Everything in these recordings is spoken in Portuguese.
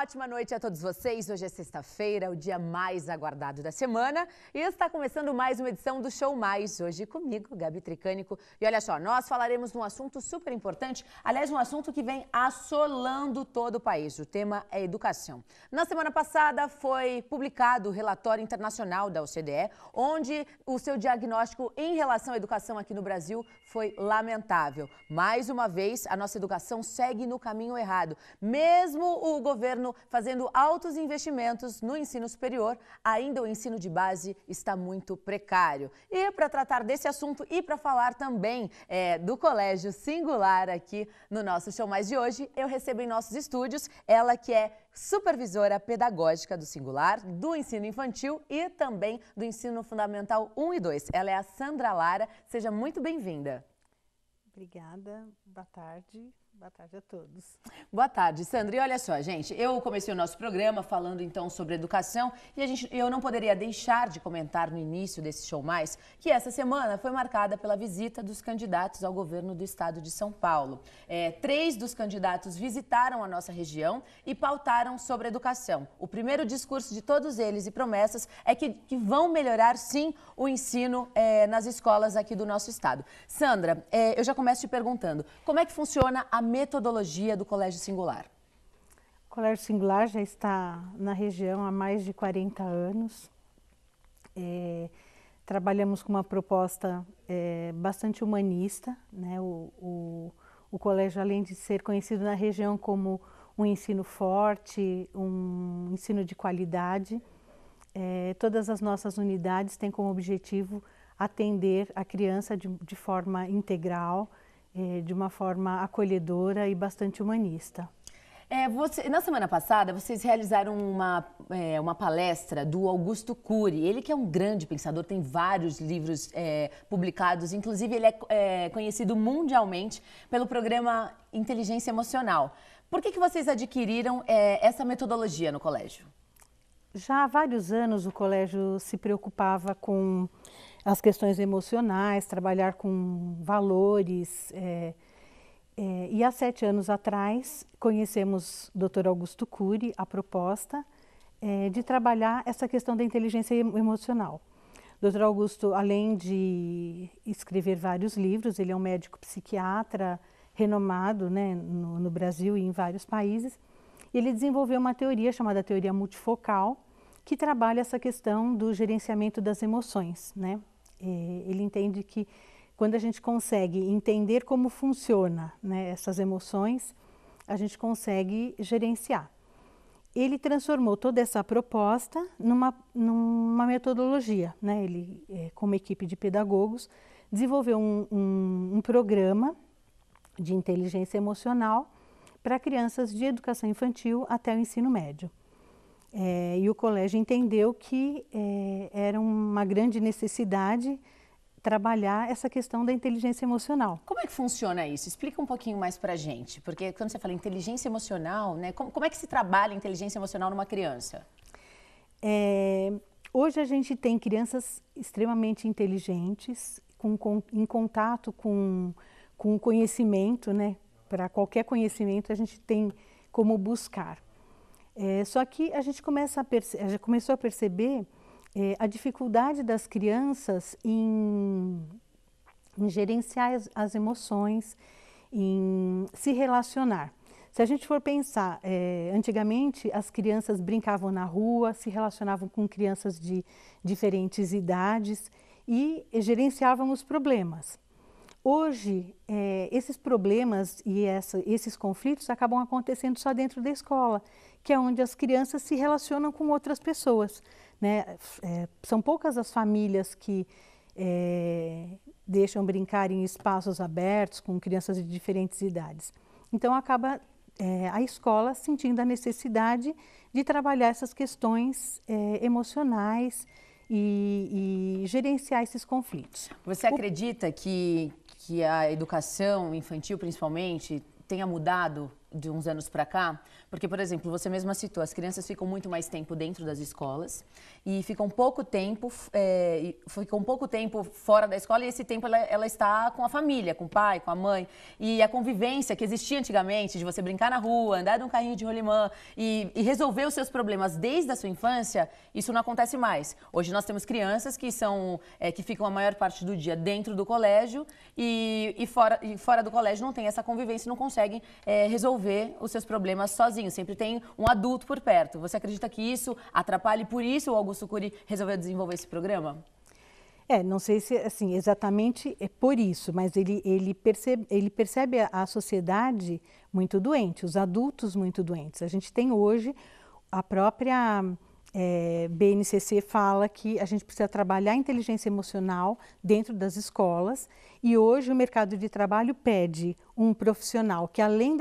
ótima noite a todos vocês. Hoje é sexta-feira, o dia mais aguardado da semana. E está começando mais uma edição do Show Mais. Hoje comigo, Gabi Tricânico. E olha só, nós falaremos de um assunto super importante. Aliás, um assunto que vem assolando todo o país. O tema é educação. Na semana passada foi publicado o relatório internacional da OCDE, onde o seu diagnóstico em relação à educação aqui no Brasil foi lamentável. Mais uma vez, a nossa educação segue no caminho errado. Mesmo o governo fazendo altos investimentos no ensino superior, ainda o ensino de base está muito precário. E para tratar desse assunto e para falar também do Colégio Singular aqui no nosso Show Mais de hoje, eu recebo em nossos estúdios ela que é supervisora pedagógica do Singular, do ensino infantil e também do ensino fundamental 1 e 2. Ela é a Sandra Lara. Seja muito bem-vinda. Obrigada, boa tarde a todos. Boa tarde, Sandra. E olha só, gente, eu comecei o nosso programa falando então sobre educação e eu não poderia deixar de comentar no início desse Show Mais que essa semana foi marcada pela visita dos candidatos ao governo do estado de São Paulo. 3 dos candidatos visitaram a nossa região e pautaram sobre educação. O primeiro discurso de todos eles e promessas é que vão melhorar sim o ensino nas escolas aqui do nosso estado. Sandra, eu já começo te perguntando, como é que funciona a metodologia do Colégio Singular? O Colégio Singular já está na região há mais de 40 anos. Trabalhamos com uma proposta bastante humanista, né? O colégio, além de ser conhecido na região como um ensino forte, um ensino de qualidade, todas as nossas unidades têm como objetivo atender a criança de forma integral, de uma forma acolhedora e bastante humanista. Na semana passada, vocês realizaram uma palestra do Augusto Cury. Ele que é um grande pensador, tem vários livros publicados, inclusive ele é conhecido mundialmente pelo programa Inteligência Emocional. Por que vocês adquiriram essa metodologia no colégio? Já há vários anos o colégio se preocupava com as questões emocionais, trabalhar com valores. E há 7 anos atrás conhecemos o Dr. Augusto Cury, a proposta de trabalhar essa questão da inteligência emocional. O Dr. Augusto, além de escrever vários livros, ele é um médico psiquiatra renomado, né, no Brasil e em vários países. Ele desenvolveu uma teoria chamada teoria multifocal, que trabalha essa questão do gerenciamento das emoções, né? Ele entende que quando a gente consegue entender como funciona, né, essas emoções, a gente consegue gerenciar. Ele transformou toda essa proposta numa metodologia, né? Ele, com uma equipe de pedagogos, desenvolveu um programa de inteligência emocional para crianças de educação infantil até o ensino médio. E o colégio entendeu que era uma grande necessidade trabalhar essa questão da inteligência emocional. Como é que funciona isso? Explica um pouquinho mais para a gente, porque quando você fala inteligência emocional, né, como é que se trabalha inteligência emocional numa criança? Hoje a gente tem crianças extremamente inteligentes, em contato com o conhecimento, né? Para qualquer conhecimento a gente tem como buscar. Só que a gente já começou a perceber a dificuldade das crianças em gerenciar as emoções, em se relacionar. Se a gente for pensar, antigamente as crianças brincavam na rua, se relacionavam com crianças de diferentes idades e gerenciavam os problemas. Hoje, esses problemas e esses conflitos acabam acontecendo só dentro da escola, que é onde as crianças se relacionam com outras pessoas, né? São poucas as famílias que deixam brincar em espaços abertos com crianças de diferentes idades. Então, acaba a escola sentindo a necessidade de trabalhar essas questões emocionais e gerenciar esses conflitos. Você acredita que a educação infantil, principalmente, tenha mudado de uns anos para cá, porque, por exemplo, você mesma citou, as crianças ficam muito mais tempo dentro das escolas e ficam pouco tempo fora da escola, e esse tempo ela está com a família, com o pai, com a mãe. E a convivência que existia antigamente, de você brincar na rua, andar num carrinho de rolimã e resolver os seus problemas desde a sua infância, isso não acontece mais. Hoje nós temos crianças que ficam a maior parte do dia dentro do colégio e fora do colégio não tem essa convivência, não conseguem resolver os seus problemas sozinhos. Sempre tem um adulto por perto. Você acredita que isso atrapalha e por isso o Augusto Cury resolveu desenvolver esse programa? Não sei se assim, exatamente é por isso, mas ele percebe a sociedade muito doente, os adultos muito doentes. A gente tem hoje, a própria BNCC fala que a gente precisa trabalhar a inteligência emocional dentro das escolas, e hoje o mercado de trabalho pede um profissional que, além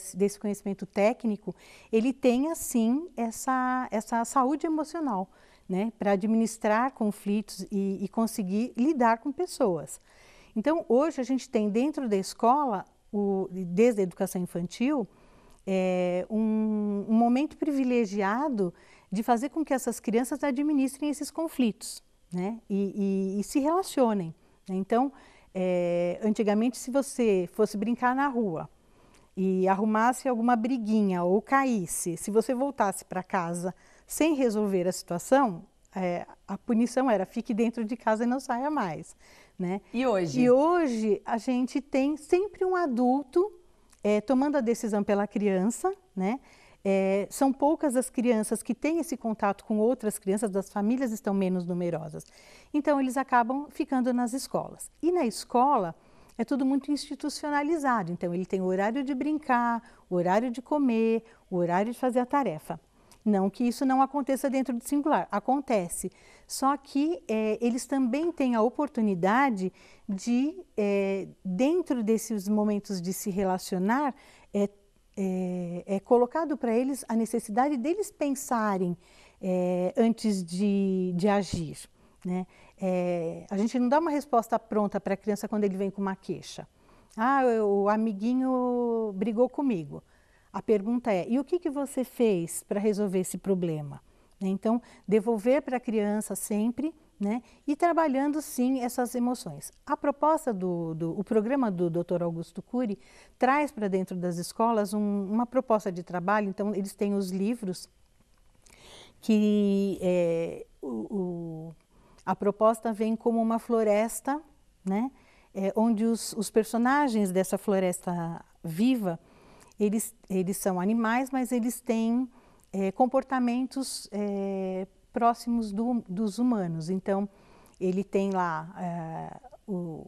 desse conhecimento técnico, ele tenha sim essa saúde emocional, né, para administrar conflitos e conseguir lidar com pessoas. Então, hoje a gente tem dentro da escola, desde a educação infantil, um momento privilegiado de fazer com que essas crianças administrem esses conflitos, né, e se relacionem. Então, antigamente, se você fosse brincar na rua e arrumasse alguma briguinha ou caísse, se você voltasse para casa sem resolver a situação, a punição era fique dentro de casa e não saia mais, né? E hoje? E hoje a gente tem sempre um adulto tomando a decisão pela criança, né? São poucas as crianças que têm esse contato com outras crianças, as famílias estão menos numerosas. Então, eles acabam ficando nas escolas. E na escola é tudo muito institucionalizado. Então, ele tem o horário de brincar, o horário de comer, o horário de fazer a tarefa. Não que isso não aconteça dentro do singular, acontece. Só que eles também têm a oportunidade de, dentro desses momentos de se relacionar, é colocado para eles a necessidade deles pensarem antes de agir, né? A gente não dá uma resposta pronta para a criança quando ele vem com uma queixa. O amiguinho brigou comigo. A pergunta é, e o que você fez para resolver esse problema? Então, devolver para a criança sempre, né? E trabalhando, sim, essas emoções. A proposta o programa do Dr. Augusto Cury traz para dentro das escolas uma proposta de trabalho. Então, eles têm os livros que a proposta vem como uma floresta, né? Onde os personagens dessa floresta viva, eles são animais, mas eles têm comportamentos próximos dos humanos. Então, ele tem lá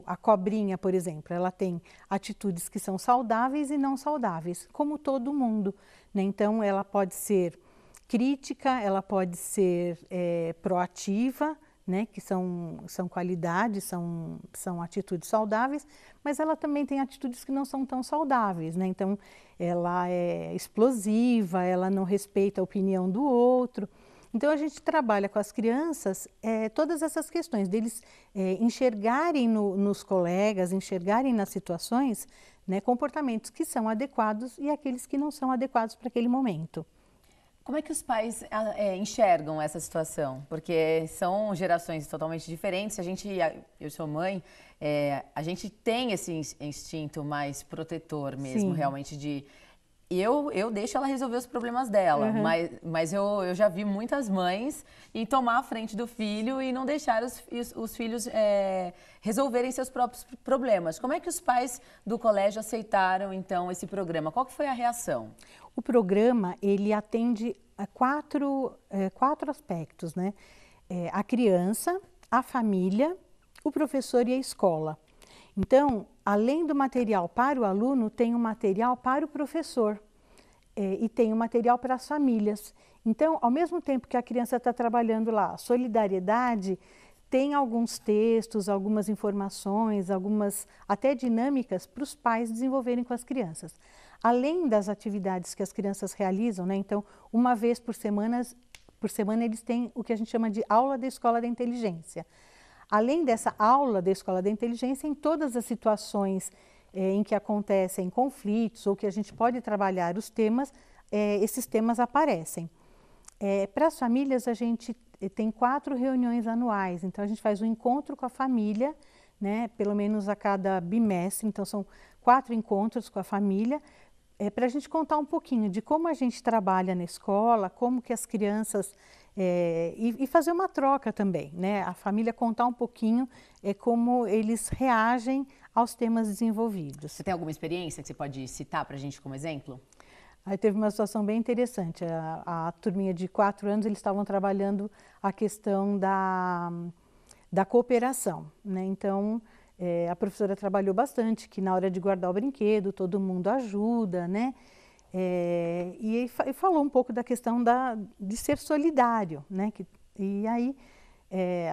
a cobrinha, por exemplo, ela tem atitudes que são saudáveis e não saudáveis, como todo mundo, né? Então, ela pode ser crítica, ela pode ser proativa, né? Que são qualidades, são atitudes saudáveis, mas ela também tem atitudes que não são tão saudáveis, né? Então, ela é explosiva, ela não respeita a opinião do outro. Então, a gente trabalha com as crianças todas essas questões, deles enxergarem nos colegas, enxergarem nas situações, né, comportamentos que são adequados e aqueles que não são adequados para aquele momento. Como é que os pais enxergam essa situação? Porque são gerações totalmente diferentes. Eu sou mãe, a gente tem esse instinto mais protetor mesmo, sim, realmente de... Eu deixo ela resolver os problemas dela, uhum, mas eu já vi muitas mães em tomar a frente do filho e não deixar os filhos resolverem seus próprios problemas. Como é que os pais do colégio aceitaram, então, esse programa? Qual que foi a reação? O programa, ele atende a quatro aspectos, né? A criança, a família, o professor e a escola. Então, além do material para o aluno, tem um material para o professor e tem um material para as famílias. Então, ao mesmo tempo que a criança está trabalhando lá, solidariedade, tem alguns textos, algumas informações, algumas até dinâmicas para os pais desenvolverem com as crianças. Além das atividades que as crianças realizam, né? Então, uma vez por semana eles têm o que a gente chama de aula da Escola da Inteligência. Além dessa aula da Escola da Inteligência, em todas as situações em que acontecem conflitos ou que a gente pode trabalhar os temas, esses temas aparecem. Para as famílias, a gente tem 4 reuniões anuais, então a gente faz um encontro com a família, né, pelo menos a cada bimestre, então são 4 encontros com a família, para a gente contar um pouquinho de como a gente trabalha na escola, como que as crianças, e fazer uma troca também, né, a família contar um pouquinho como eles reagem aos temas desenvolvidos. Você tem alguma experiência que você pode citar para a gente como exemplo? Aí teve uma situação bem interessante, a turminha de 4 anos, eles estavam trabalhando a questão da cooperação, né? Então, a professora trabalhou bastante, que na hora de guardar o brinquedo, todo mundo ajuda, né? E falou um pouco da questão de ser solidário, né? E aí,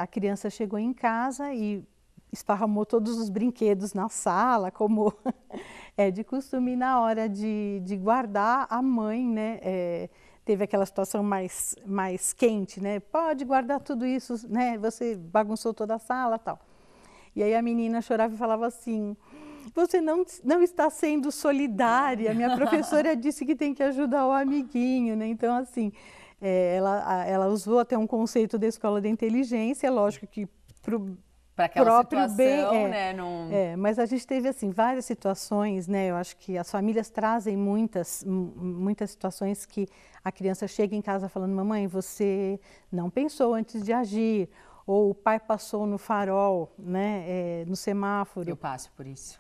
a criança chegou em casa e esparramou todos os brinquedos na sala, como é de costume. Na hora de guardar, a mãe, né, teve aquela situação mais quente, né? Pode guardar tudo isso, né? Você bagunçou toda a sala, tal. E aí a menina chorava e falava assim: você não está sendo solidária. Minha professora disse que tem que ajudar o amiguinho, né? Então, assim, ela usou até um conceito da escola da inteligência, lógico que para aquela próprio situação, bem, né? Mas a gente teve assim várias situações, né? Eu acho que as famílias trazem muitas situações que a criança chega em casa falando: mamãe, você não pensou antes de agir, ou o pai passou no farol, né? No semáforo. Eu passo por isso.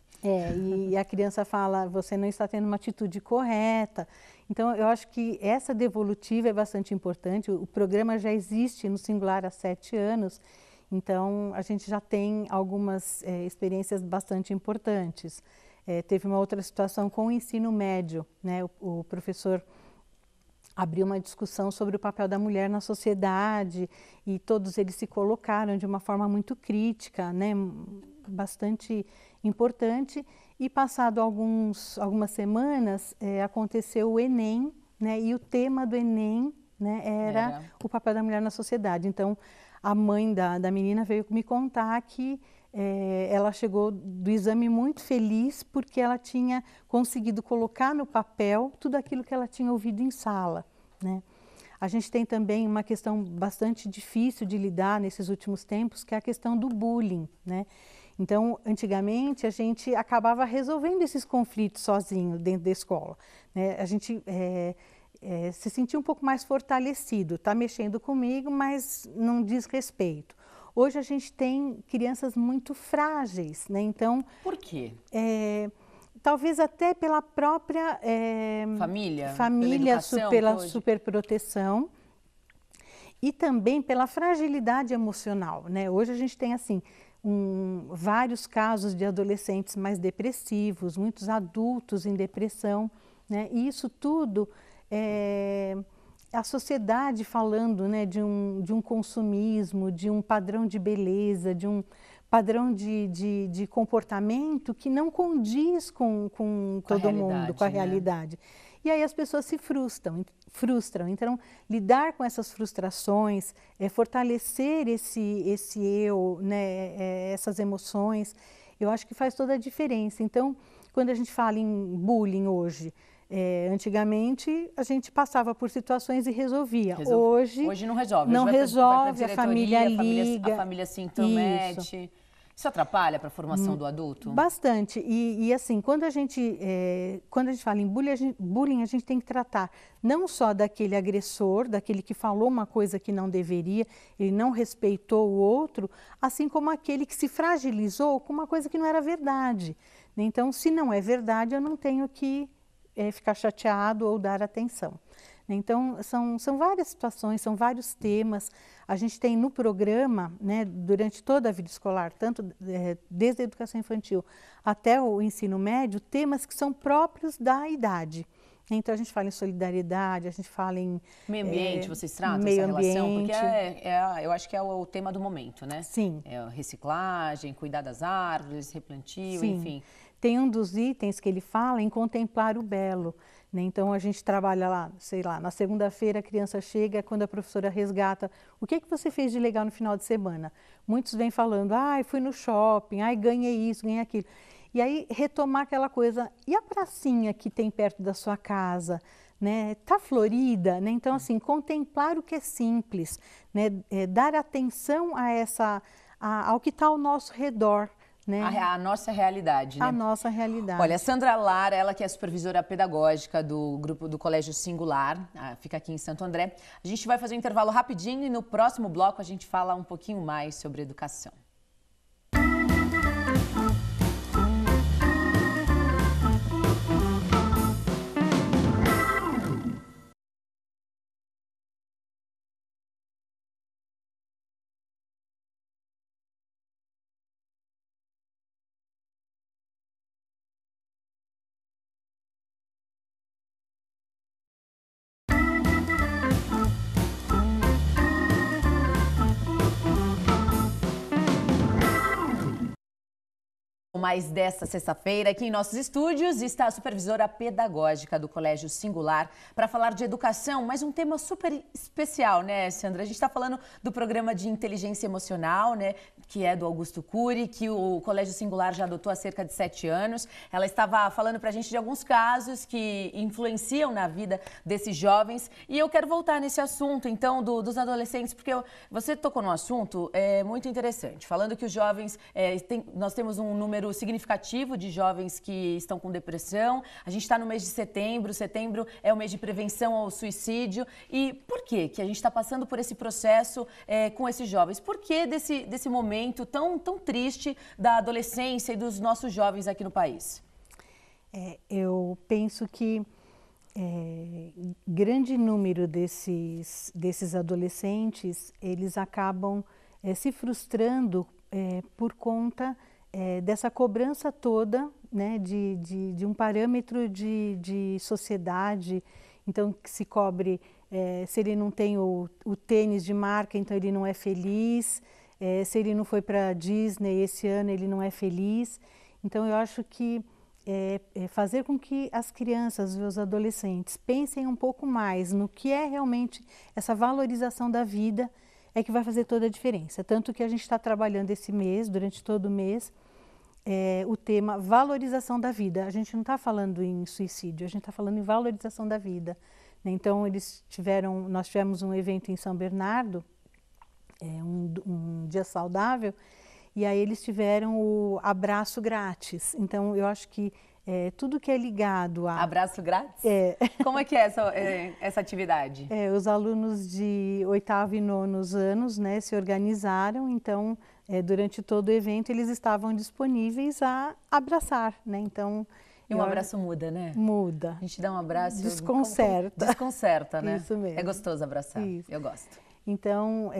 E a criança fala: você não está tendo uma atitude correta. Então, eu acho que essa devolutiva é bastante importante. O programa já existe no Singular há 7 anos. Então, a gente já tem algumas experiências bastante importantes. Teve uma outra situação com o ensino médio, né? O professor abriu uma discussão sobre o papel da mulher na sociedade e todos eles se colocaram de uma forma muito crítica, né? Bastante importante. E passado algumas semanas, aconteceu o Enem, né? E o tema do Enem, né, era o papel da mulher na sociedade. Então, a mãe da menina veio me contar que ela chegou do exame muito feliz porque ela tinha conseguido colocar no papel tudo aquilo que ela tinha ouvido em sala, né? A gente tem também uma questão bastante difícil de lidar nesses últimos tempos, que é a questão do bullying, né? Então, antigamente, a gente acabava resolvendo esses conflitos sozinho dentro da escola, né? A gente se sentia um pouco mais fortalecido, está mexendo comigo, mas não diz respeito. Hoje a gente tem crianças muito frágeis, né? Então, por quê? Talvez até pela própria família, pela superproteção e também pela fragilidade emocional, né? Hoje a gente tem assim vários casos de adolescentes mais depressivos, muitos adultos em depressão, né? E isso tudo a sociedade falando, né, de um consumismo, de um padrão de beleza, de um padrão de comportamento que não condiz com todo mundo, com a realidade. E aí as pessoas se frustram. Então, lidar com essas frustrações, fortalecer esse eu, né, essas emoções, eu acho que faz toda a diferença. Então, quando a gente fala em bullying hoje, antigamente a gente passava por situações e resolvia. Hoje não resolve. Não resolve, a família liga. A família se intromete. Isso atrapalha para a formação do adulto? Bastante. E assim, quando a gente fala em bullying, a gente tem que tratar não só daquele agressor, daquele que falou uma coisa que não deveria, ele não respeitou o outro, assim como aquele que se fragilizou com uma coisa que não era verdade. Então, se não é verdade, eu não tenho que ficar chateado ou dar atenção. Então, são várias situações, são vários temas. A gente tem no programa, né, durante toda a vida escolar, tanto desde a educação infantil até o ensino médio, temas que são próprios da idade. Então, a gente fala em solidariedade, a gente fala em... Meio ambiente, vocês tratam meio essa relação? ambiente. Porque eu acho que é o tema do momento, né? Sim. Reciclagem, cuidar das árvores, replantio, Sim. Enfim. Tem um dos itens que ele fala em contemplar o belo, né? Então, a gente trabalha lá, sei lá, na segunda-feira a criança chega, quando a professora resgata, o que você fez de legal no final de semana? Muitos vêm falando, fui no shopping, ganhei isso, ganhei aquilo. E aí retomar aquela coisa, e a pracinha que tem perto da sua casa? Né, tá florida, né? Então assim, contemplar o que é simples, né? Dar atenção ao que está ao nosso redor, né? A nossa realidade, né? A nossa realidade. Olha, a Sandra Lara, ela que é supervisora pedagógica do grupo do Colégio Singular, fica aqui em Santo André. A gente vai fazer um intervalo rapidinho e no próximo bloco a gente fala um pouquinho mais sobre educação. Mais desta sexta-feira, aqui em nossos estúdios, está a supervisora pedagógica do Colégio Singular para falar de educação, mas um tema super especial, né, Sandra? A gente está falando do programa de inteligência emocional, né, que é do Augusto Cury, que o Colégio Singular já adotou há cerca de 7 anos. Ela estava falando para a gente de alguns casos que influenciam na vida desses jovens e eu quero voltar nesse assunto, então, dos adolescentes, porque você tocou num assunto muito interessante, falando que os jovens, nós temos um número significativo de jovens que estão com depressão. A gente está no mês de setembro. Setembro é o mês de prevenção ao suicídio. E por que a gente está passando por esse processo com esses jovens? Por que desse momento tão triste da adolescência e dos nossos jovens aqui no país? Eu penso que grande número desses adolescentes, eles acabam se frustrando por conta dessa cobrança toda, né, de um parâmetro de sociedade. Então, que se cobre, se ele não tem o tênis de marca, então ele não é feliz, se ele não foi para a Disney esse ano, ele não é feliz. Então, eu acho que fazer com que as crianças e os adolescentes pensem um pouco mais no que é realmente essa valorização da vida, é que vai fazer toda a diferença. Tanto que a gente está trabalhando esse mês, durante todo o mês, o tema valorização da vida. A gente não está falando em suicídio, a gente está falando em valorização da vida. Então, nós tivemos um evento em São Bernardo, um dia saudável, e aí eles tiveram o abraço grátis. Então, eu acho que tudo que é ligado a... Abraço grátis? Como é que é essa atividade? Os alunos de 8º e 9º anos, né, se organizaram, então, durante todo o evento, eles estavam disponíveis a abraçar, né, então... E um abraço muda, né? Muda. A gente dá um abraço... Desconcerta. Desconcerta, né? Isso mesmo. É gostoso abraçar, Isso. Eu gosto. Então,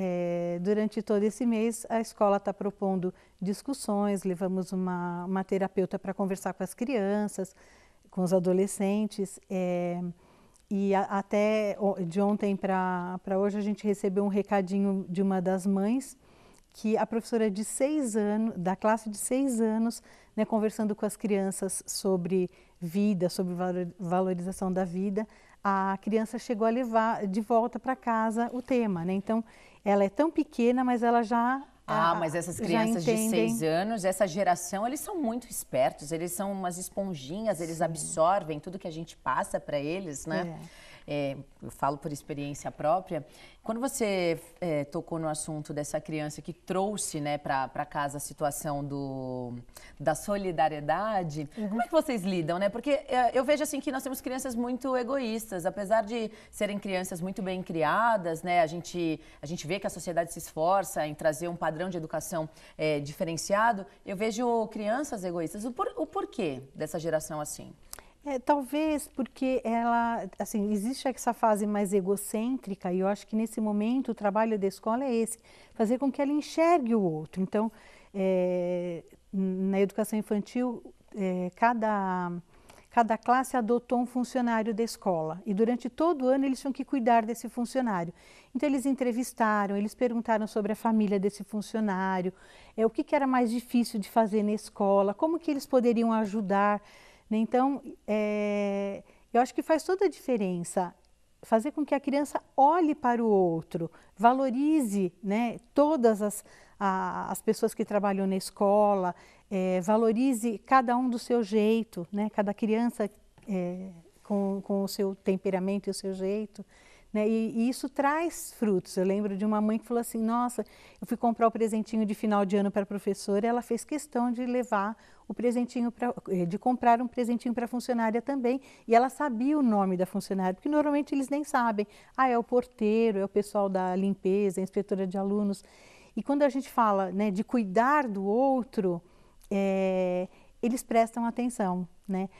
durante todo esse mês, a escola está propondo discussões, levamos uma terapeuta para conversar com as crianças, com os adolescentes, e até de ontem para hoje a gente recebeu um recadinho de uma das mães, que a professora de 6 anos, da classe de 6 anos, né, conversando com as crianças sobre vida, sobre valorização da vida, a criança chegou a levar de volta para casa o tema, né? Então, ela é tão pequena, mas ela já... mas essas crianças de 6 anos, essa geração, eles são muito espertos, eles são umas esponjinhas, eles Sim. absorvem tudo que a gente passa para eles, né? Eu falo por experiência própria. Quando você tocou no assunto dessa criança que trouxe, né, para casa a situação da solidariedade, como é que vocês lidam, né? Porque eu vejo assim que nós temos crianças muito egoístas, apesar de serem crianças muito bem criadas, né? A gente vê que a sociedade se esforça em trazer um padrão de educação diferenciado. Eu vejo crianças egoístas. O porquê dessa geração assim? Talvez porque ela, assim, existe essa fase mais egocêntrica e eu acho que nesse momento o trabalho da escola é esse, fazer com que ela enxergue o outro. Então, na educação infantil, cada classe adotou um funcionário da escola e durante todo o ano eles tinham que cuidar desse funcionário. Então, eles entrevistaram, eles perguntaram sobre a família desse funcionário, o que era mais difícil de fazer na escola, como que eles poderiam ajudar. Então, eu acho que faz toda a diferença fazer com que a criança olhe para o outro, valorize, né, todas as pessoas que trabalham na escola, valorize cada um do seu jeito, né? Cada criança com o seu temperamento e o seu jeito. Né? E isso traz frutos. Eu lembro de uma mãe que falou assim, nossa, eu fui comprar o presentinho de final de ano para a professora e ela fez questão de levar o presentinho, de comprar um presentinho para a funcionária também. E ela sabia o nome da funcionária, porque normalmente eles nem sabem. Ah, é o porteiro, é o pessoal da limpeza, a inspetora de alunos. E quando a gente fala, né, de cuidar do outro, eles prestam atenção, né?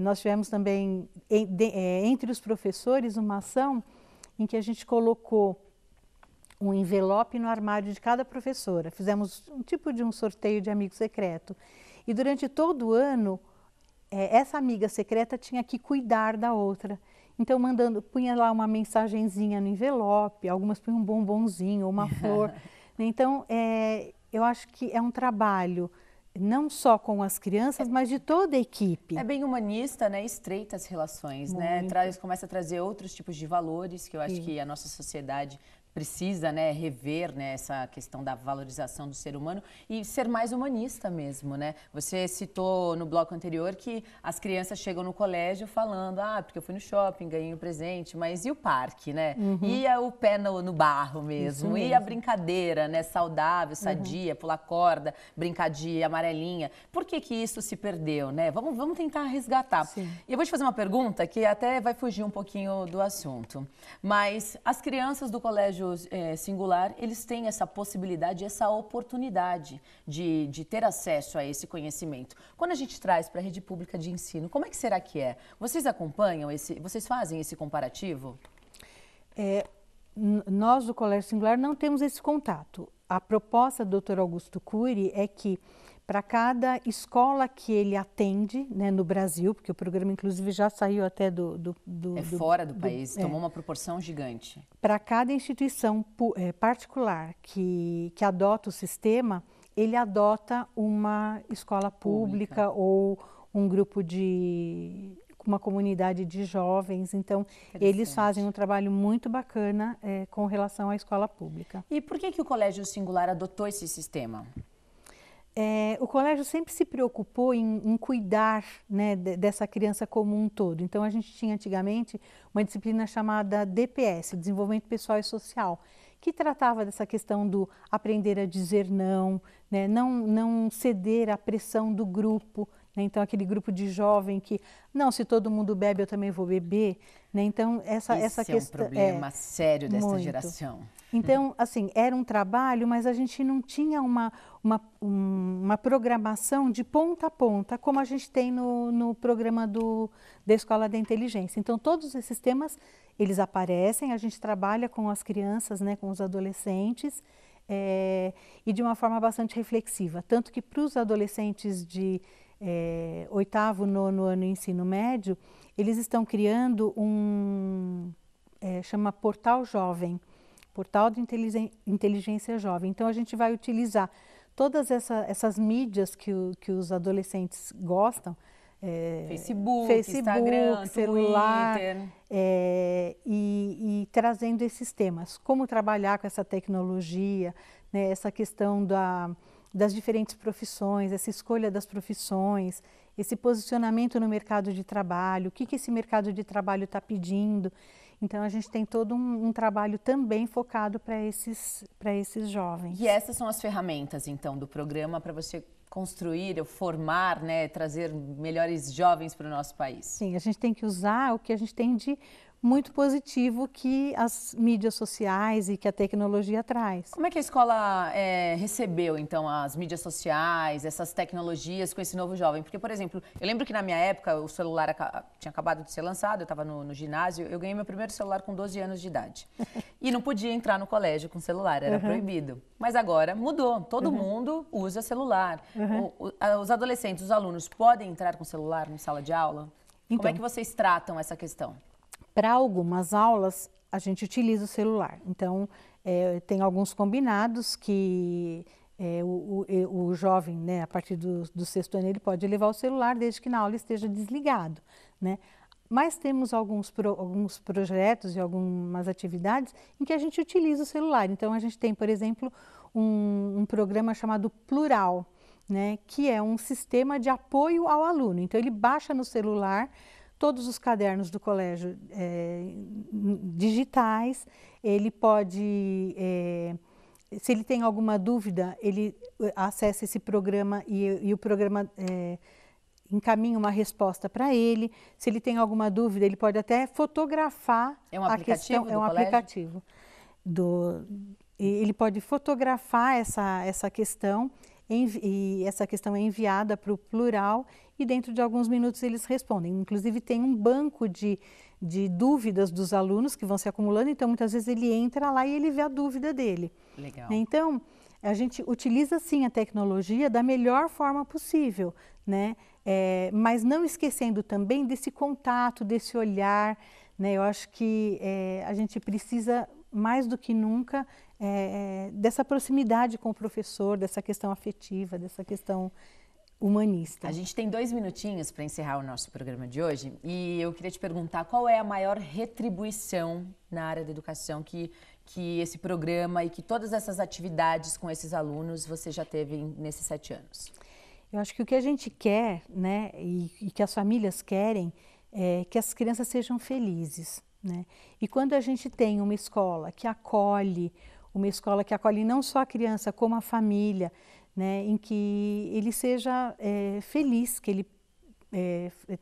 Nós tivemos também, entre os professores, uma ação em que a gente colocou um envelope no armário de cada professora. Fizemos um tipo de um sorteio de amigo secreto. E durante todo o ano, essa amiga secreta tinha que cuidar da outra. Então, punha lá uma mensagenzinha no envelope, algumas punham um bombonzinho ou uma flor. Então, eu acho que é um trabalho não só com as crianças, mas de toda a equipe. É bem humanista, né? Estreita as relações, né? Começa a trazer outros tipos de valores que eu acho que a nossa sociedade precisa, né, rever, né, essa questão da valorização do ser humano e ser mais humanista mesmo, né? Você citou no bloco anterior que as crianças chegam no colégio falando, porque eu fui no shopping, ganhei um presente, mas e o parque, né? E o pé no barro mesmo, e a brincadeira, né, saudável, sadia, pular corda, brincar de amarelinha. Por que que isso se perdeu, né? Vamos tentar resgatar. Sim. E eu vou te fazer uma pergunta que até vai fugir um pouquinho do assunto, mas as crianças do colégio singular, eles têm essa possibilidade, essa oportunidade de ter acesso a esse conhecimento. Quando a gente traz para a rede pública de ensino, como é que será que é? Vocês acompanham vocês fazem esse comparativo? Nós do Colégio Singular não temos esse contato. A proposta do Dr. Augusto Cury é que para cada escola que ele atende, né, no Brasil, porque o programa inclusive já saiu até fora do país, tomou uma proporção gigante. Para cada instituição particular que adota o sistema, ele adota uma escola pública ou um grupo uma comunidade de jovens. Então, eles fazem um trabalho muito bacana com relação à escola pública. E por que o Colégio Singular adotou esse sistema? O colégio sempre se preocupou em cuidar, né, dessa criança como um todo. Então, a gente tinha antigamente uma disciplina chamada DPS, Desenvolvimento Pessoal e Social, que tratava dessa questão do aprender a dizer não, né, não ceder à pressão do grupo. Né, então, aquele grupo de jovem que, não, se todo mundo bebe, eu também vou beber. Né, então, essa questão... Esse é um problema sério desta geração. Então, assim, era um trabalho, mas a gente não tinha uma programação de ponta a ponta, como a gente tem no programa da Escola da Inteligência. Então, todos esses temas, eles aparecem, a gente trabalha com as crianças, né, com os adolescentes, e de uma forma bastante reflexiva. Tanto que para os adolescentes de 8º, 9º ano ensino médio, eles estão criando chama Portal Jovem, Portal de Inteligência Jovem. Então, a gente vai utilizar todas essas mídias que os adolescentes gostam, Facebook, Instagram, celular, Twitter. E trazendo esses temas. Como trabalhar com essa tecnologia, né, essa questão das diferentes profissões, essa escolha das profissões, esse posicionamento no mercado de trabalho, o que esse mercado de trabalho está pedindo. Então, a gente tem todo um trabalho também focado para esses jovens. E essas são as ferramentas, então, do programa para você construir, ou formar, né, trazer melhores jovens para o nosso país. Sim, a gente tem que usar o que a gente tem de muito positivo que as mídias sociais e que a tecnologia traz. Como é que a escola recebeu, então, as mídias sociais, essas tecnologias com esse novo jovem? Porque, por exemplo, eu lembro que na minha época o celular tinha acabado de ser lançado, eu estava no ginásio, eu ganhei meu primeiro celular com 12 anos de idade. E não podia entrar no colégio com celular, era proibido. Mas agora mudou, todo mundo usa celular. Os adolescentes, os alunos, podem entrar com celular na sala de aula? Então, como é que vocês tratam essa questão? Para algumas aulas, a gente utiliza o celular. Então, tem alguns combinados que o jovem, né, a partir do 6º ano, ele pode levar o celular desde que na aula esteja desligado, né? Mas temos alguns projetos e algumas atividades em que a gente utiliza o celular. Então, a gente tem, por exemplo, um programa chamado Plural. né, que é um sistema de apoio ao aluno. Então, ele baixa no celular todos os cadernos do colégio digitais, ele pode, se ele tem alguma dúvida, ele acessa esse programa e o programa encaminha uma resposta para ele. Se ele tem alguma dúvida, ele pode até fotografar a questão. É um aplicativo. Ele pode fotografar essa questão e essa questão é enviada para o plural e dentro de alguns minutos eles respondem. Inclusive tem um banco de dúvidas dos alunos que vão se acumulando, então muitas vezes ele entra lá e ele vê a dúvida dele. Legal. Então, a gente utiliza sim a tecnologia da melhor forma possível, né? Mas não esquecendo também desse contato, desse olhar, né? Eu acho que a gente precisa mais do que nunca dessa proximidade com o professor, dessa questão afetiva, dessa questão humanista. A gente tem 2 minutinhos para encerrar o nosso programa de hoje e eu queria te perguntar qual é a maior retribuição na área da educação que esse programa e que todas essas atividades com esses alunos você já teve nesses 7 anos? Eu acho que o que a gente quer, né, e que as famílias querem, é que as crianças sejam felizes, né? E quando a gente tem uma escola que acolhe não só a criança como a família, né, em que ele seja feliz, que ele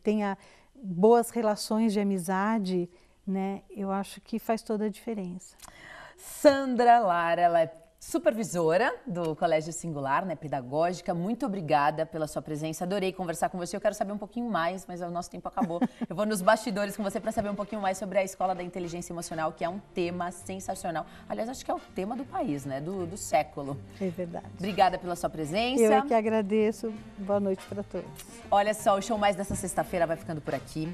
tenha boas relações de amizade, né, eu acho que faz toda a diferença. Sandra Lara, ela é supervisora do Colégio Singular, né, pedagógica. Muito obrigada pela sua presença. Adorei conversar com você. Eu quero saber um pouquinho mais, mas o nosso tempo acabou. Eu vou nos bastidores com você para saber um pouquinho mais sobre a Escola da Inteligência Emocional, que é um tema sensacional. Aliás, acho que é o tema do país, né, do século. É verdade. Obrigada pela sua presença. Eu é que agradeço. Boa noite para todos. Olha só, o Show Mais dessa sexta-feira vai ficando por aqui.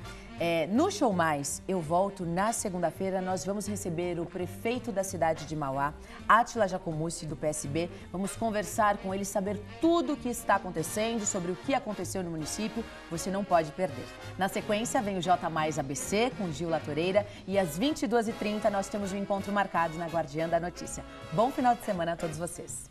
No Show Mais, eu volto na segunda-feira. Nós vamos receber o prefeito da cidade de Mauá, Átila Jacomussi, do PSB. Vamos conversar com ele, saber tudo o que está acontecendo, sobre o que aconteceu no município. Você não pode perder. Na sequência, vem o J Mais ABC com Gil Latoreira. E às 22h30 nós temos um encontro marcado na Guardiã da Notícia. Bom final de semana a todos vocês.